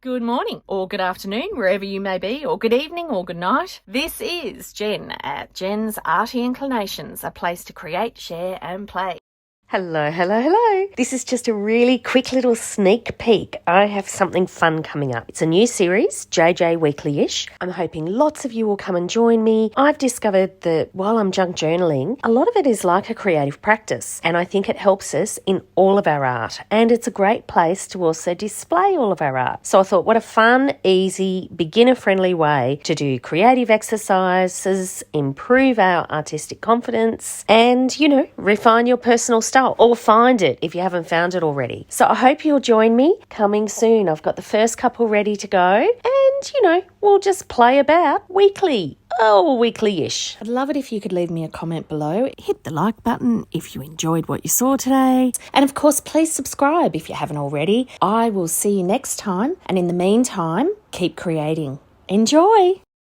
Good morning, or good afternoon, wherever you may be, or good evening, or good night. This is Jen at JensArtyInclinations, a place to create, share, and play. Hello. This is just a really quick little sneak peek. I have something fun coming up. It's a new series, JJ Weekly-ish. I'm hoping lots of you will come and join me. I've discovered that while I'm junk journaling, a lot of it is like a creative practice, and I think it helps us in all of our art. And it's a great place to also display all of our art. So I thought, what a fun, easy, beginner-friendly way to do creative exercises, improve our artistic confidence, and, refine your personal style. Or find it if you haven't found it already. So I hope you'll join me coming soon. I've got the first couple ready to go. And, we'll just play about weekly. Oh, weekly-ish. I'd love it if you could leave me a comment below. Hit the like button if you enjoyed what you saw today. And of course, please subscribe if you haven't already. I will see you next time. And in the meantime, keep creating. Enjoy.